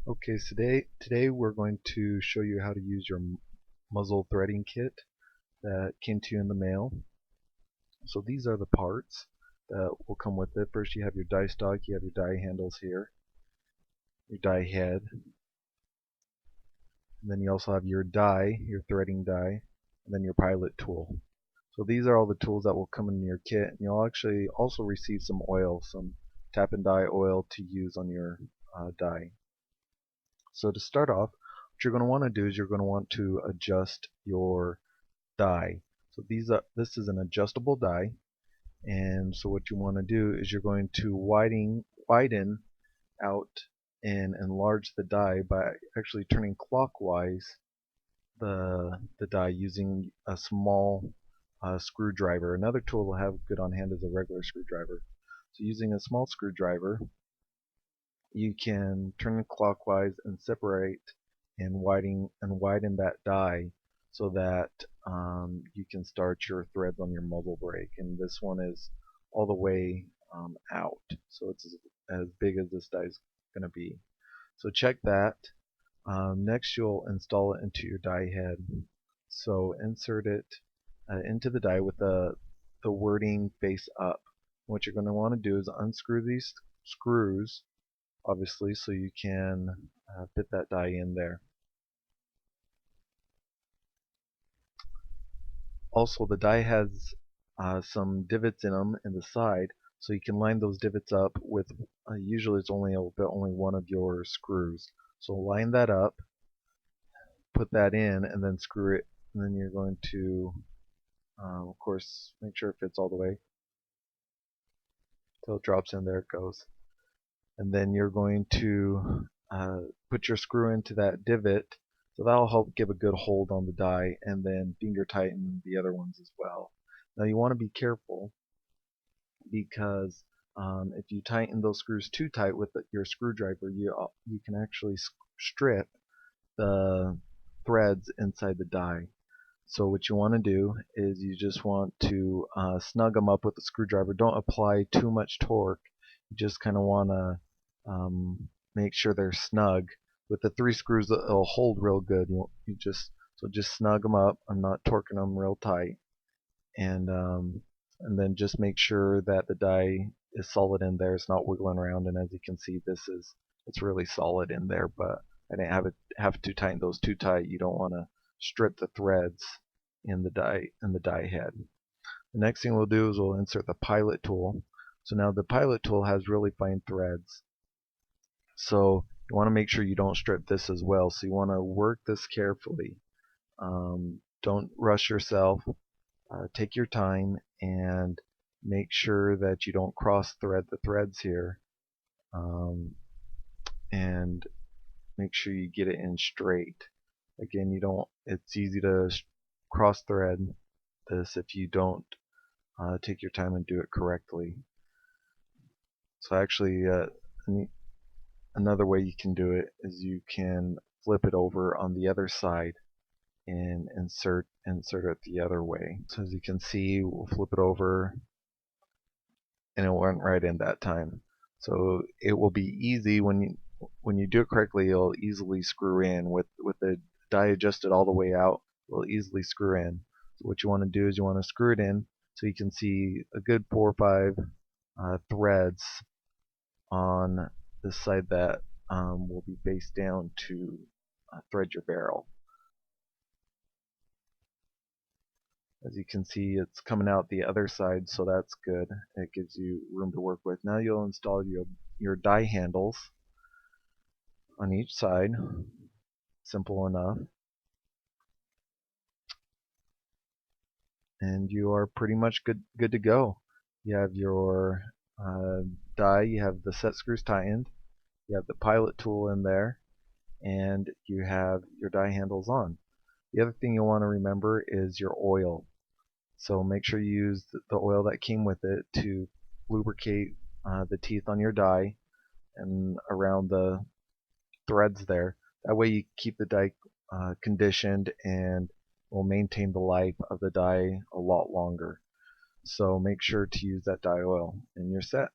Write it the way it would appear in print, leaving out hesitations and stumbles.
Okay, so today we're going to show you how to use your muzzle threading kit that came to you in the mail. So these are the parts that will come with it. First you have your die stock, you have your die handles here, your die head, and then you also have your die, your threading die, and then your pilot tool. So these are all the tools that will come in your kit, and you'll actually also receive some oil, some tap and die oil to use on your die. So to start off, what you're going to want to do is you're going to want to adjust your die. So this is an adjustable die, and so what you want to do is you're going to widen out and enlarge the die by actually turning clockwise the die using a small screwdriver. Another tool to have good on hand is a regular screwdriver. So using a small screwdriver, you can turn it clockwise and separate and widen that die so that you can start your threads on your muzzle brake. And this one is all the way out, so it's as big as this die is going to be. So check that. Next you'll install it into your die head. So insert it into the die with the wording face up. What you're going to want to do is unscrew these screws, obviously, so you can fit that die in there. Also, the die has some divots in them in the side, so you can line those divots up with usually it's only one of your screws. So line that up, put that in, and then screw it, and then you're going to of course make sure it fits all the way till it drops in. There it goes. And then you're going to put your screw into that divot, so that'll help give a good hold on the die, and then finger tighten the other ones as well. Now you want to be careful because if you tighten those screws too tight with your screwdriver, you can actually strip the threads inside the die. So what you want to do is you just want to snug them up with the screwdriver. Don't apply too much torque. You just kind of want to make sure they're snug. With the 3 screws, it'll hold real good. Just snug them up. I'm not torquing them real tight, and then just make sure that the die is solid in there. It's not wiggling around. And as you can see, it's really solid in there. But I didn't have to tighten those too tight. You don't want to strip the threads in the die head. The next thing we'll do is we'll insert the pilot tool. So now the pilot tool has really fine threads. So you want to make sure you don't strip this as well. So you want to work this carefully. Don't rush yourself. Take your time and make sure that you don't cross thread the threads here. And make sure you get it in straight. Again, it's easy to cross thread this if you don't take your time and do it correctly. So actually, another way you can do it is you can flip it over on the other side and insert it the other way. So as you can see, we'll flip it over and it went right in that time. So it will be easy when you do it correctly. You'll easily screw in with the die adjusted all the way out. Will easily screw in. So what you want to do is you want to screw it in so you can see a good 4 or 5 threads on this side that will be face down to thread your barrel. As you can see, it's coming out the other side, so that's good. It gives you room to work with. Now you'll install your die handles on each side. Simple enough. And you are pretty much good to go. You have your die, you have the set screws tightened, you have the pilot tool in there, and you have your die handles on. The other thing you'll want to remember is your oil. So make sure you use the oil that came with it to lubricate the teeth on your die and around the threads there. That way you keep the die conditioned and will maintain the life of the die a lot longer. So make sure to use that die oil and you're set.